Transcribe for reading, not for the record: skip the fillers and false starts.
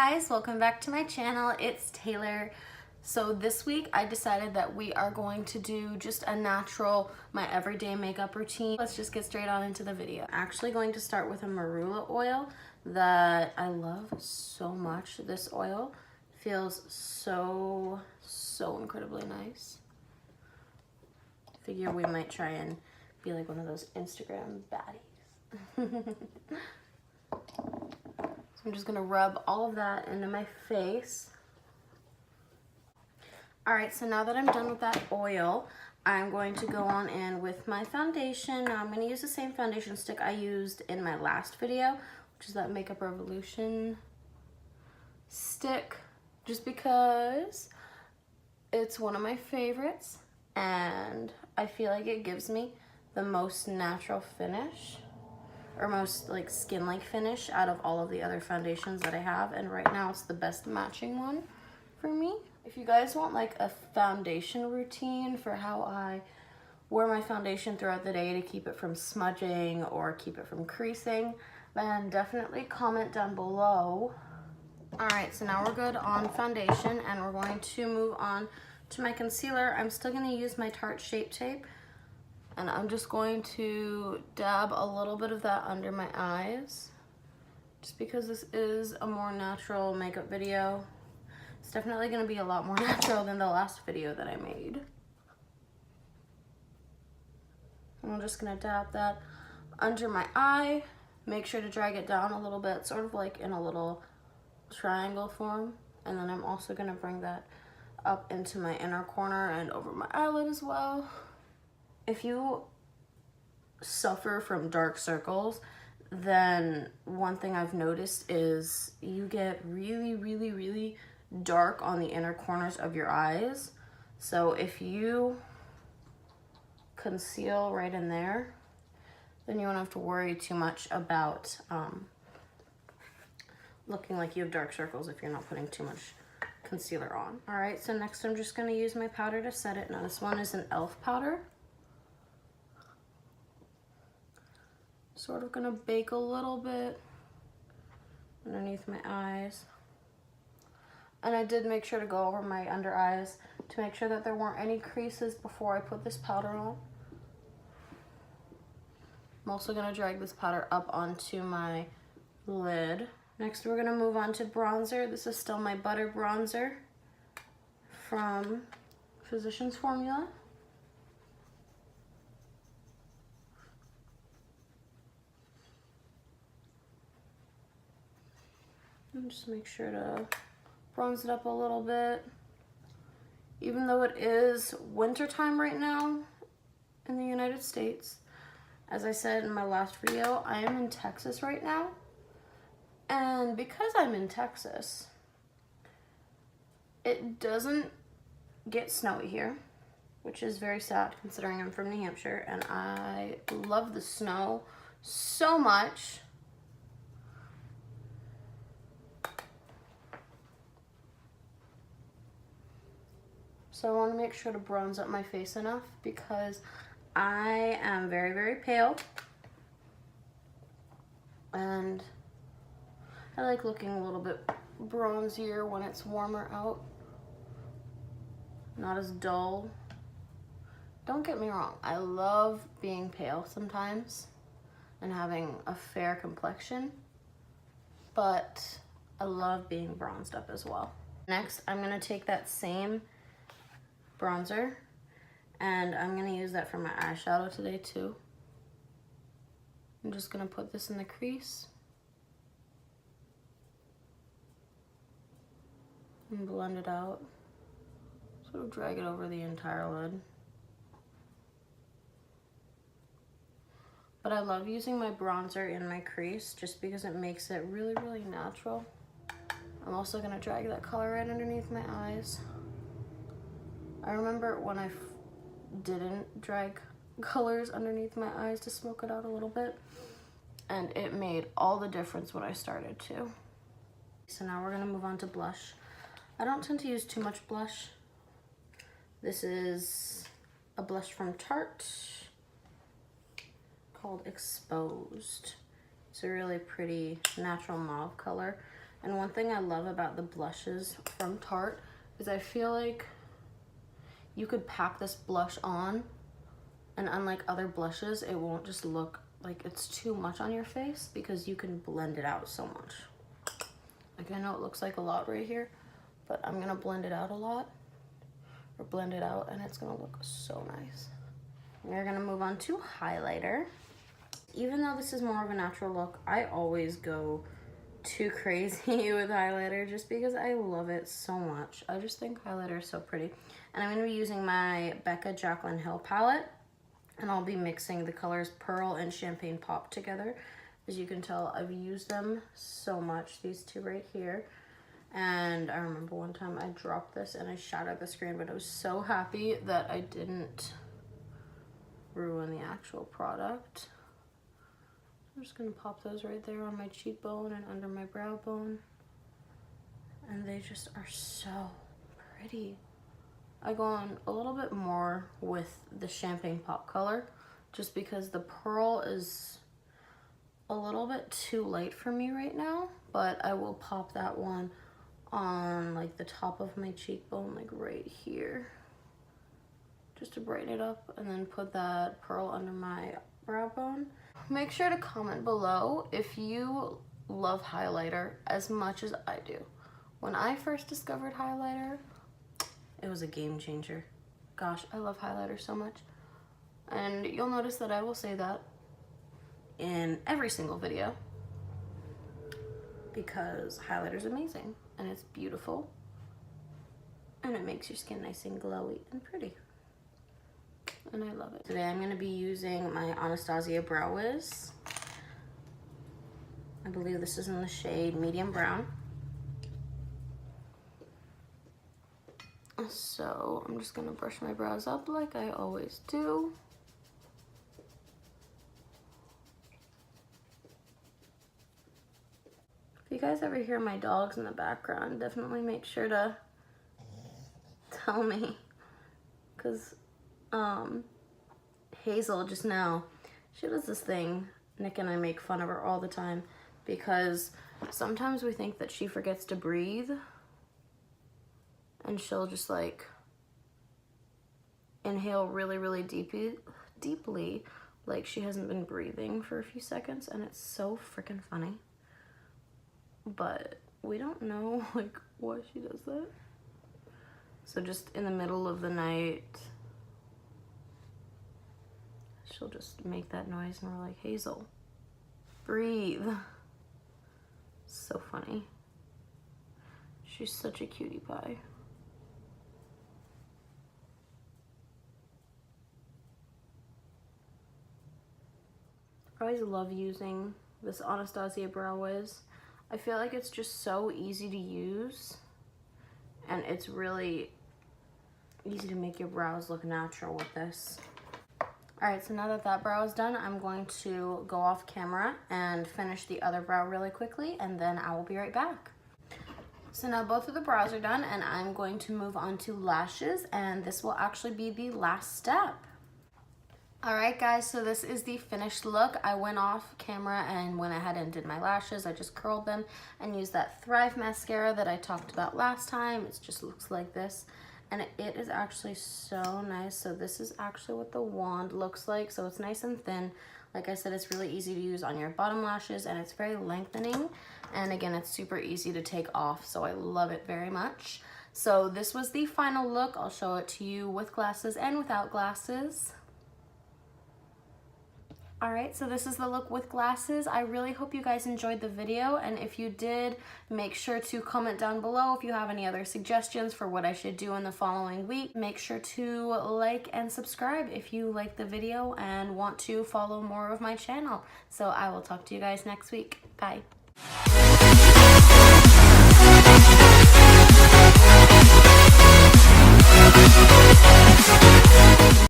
guys, welcome back to my channel. It's Taylor. So this week I decided that we are going to do just a natural, my everyday makeup routine. Let's just get straight on into the video. I'm actually going to start with a marula oil that I love so much. This oil feels so incredibly nice. Figure we might try and be like one of those Instagram baddies. So I'm just gonna rub all of that into my face. All right, so now that I'm done with that oil, I'm going to go on in with my foundation. Now I'm gonna use the same foundation stick I used in my last video, which is that Makeup Revolution stick, just because it's one of my favorites and I feel like it gives me the most natural finish, or most like skin-like finish out of all of the other foundations that I have, and right now it's the best matching one for me. If you guys want like a foundation routine for how I wear my foundation throughout the day to keep it from smudging or keep it from creasing, then definitely comment down below. All right, so now we're good on foundation and we're going to move on to my concealer. I'm still gonna use my Tarte Shape Tape, and I'm just going to dab a little bit of that under my eyes, just because this is a more natural makeup video. It's definitely gonna be a lot more natural than the last video that I made. And I'm just gonna dab that under my eye. Make sure to drag it down a little bit, sort of like in a little triangle form. And then I'm also gonna bring that up into my inner corner and over my eyelid as well. If you suffer from dark circles, then one thing I've noticed is you get really dark on the inner corners of your eyes. So if you conceal right in there, then you won't have to worry too much about looking like you have dark circles if you're not putting too much concealer on. All right, so next I'm just gonna use my powder to set it. Now this one is an e.l.f. powder. Sort of gonna bake a little bit underneath my eyes. And I did make sure to go over my under eyes to make sure that there weren't any creases before I put this powder on. I'm also gonna drag this powder up onto my lid. Next, we're gonna move on to bronzer. This is still my Butter Bronzer from Physicians Formula. And just make sure to bronze it up a little bit. Even though it is winter time right now in the United States, as I said in my last video, I am in Texas right now. And because I'm in Texas, it doesn't get snowy here, which is very sad considering I'm from New Hampshire and I love the snow so much. So I want to make sure to bronze up my face enough because I am very pale and I like looking a little bit bronzier when it's warmer out, not as dull. Don't get me wrong, I love being pale sometimes and having a fair complexion, but I love being bronzed up as well. Next, I'm gonna take that same bronzer and I'm gonna use that for my eyeshadow today too. I'm just gonna put this in the crease and blend it out. Sort of drag it over the entire lid. But I love using my bronzer in my crease just because it makes it really natural. I'm also gonna drag that color right underneath my eyes. I remember when I didn't drag colors underneath my eyes to smoke it out a little bit, and it made all the difference when I started to. So now we're gonna move on to blush. I don't tend to use too much blush. This is a blush from Tarte called Exposed. It's a really pretty natural mauve color. And one thing I love about the blushes from Tarte is I feel like you could pack this blush on, and unlike other blushes, it won't just look like it's too much on your face because you can blend it out so much. Like, I know it looks like a lot right here, but I'm gonna blend it out a lot, or blend it out, and it's gonna look so nice. We're gonna move on to highlighter. Even though this is more of a natural look, I always go too crazy with highlighter just because I love it so much. I just think highlighter is so pretty. And I'm gonna be using my Becca Jaclyn Hill palette, and I'll be mixing the colors Pearl and Champagne Pop together. As you can tell, I've used them so much, these two right here. And I remember one time I dropped this and I shattered the screen, but I was so happy that I didn't ruin the actual product. I'm just gonna pop those right there on my cheekbone and under my brow bone. And they just are so pretty. I go on a little bit more with the Champagne Pop color just because the Pearl is a little bit too light for me right now, but I will pop that one on like the top of my cheekbone, like right here, just to brighten it up, and then put that Pearl under my brow bone. Make sure to comment below if you love highlighter as much as I do. When I first discovered highlighter, it was a game changer. Gosh, I love highlighter so much. And you'll notice that I will say that in every single video because highlighter is amazing and it's beautiful and it makes your skin nice and glowy and pretty. And I love it. Today I'm going to be using my Anastasia Brow Wiz. I believe this is in the shade Medium Brown. So I'm just going to brush my brows up like I always do. If you guys ever hear my dogs in the background, definitely make sure to tell me, because Hazel just now, she does this thing. Nick and I make fun of her all the time because sometimes we think that she forgets to breathe, and she'll just like inhale really, really deeply, like she hasn't been breathing for a few seconds, and it's so freaking funny. But we don't know like why she does that. So just in the middle of the night, she'll just make that noise and we're like, Hazel, breathe. So funny. She's such a cutie pie. I always love using this Anastasia Brow Wiz. I feel like it's just so easy to use, and it's really easy to make your brows look natural with this. Alright, so now that that brow is done, I'm going to go off camera and finish the other brow really quickly, and then I will be right back. So now both of the brows are done, and I'm going to move on to lashes, and this will actually be the last step. Alright guys, so this is the finished look. I went off camera and went ahead and did my lashes. I just curled them and used that Thrive mascara that I talked about last time. It just looks like this, and it is actually so nice. So this is actually what the wand looks like. So it's nice and thin. Like I said, it's really easy to use on your bottom lashes, and it's very lengthening. And again, it's super easy to take off, so I love it very much. So this was the final look. I'll show it to you with glasses and without glasses. Alright, so this is the look with glasses. I really hope you guys enjoyed the video, and if you did, make sure to comment down below if you have any other suggestions for what I should do in the following week. Make sure to like and subscribe if you like the video and want to follow more of my channel. So I will talk to you guys next week. Bye.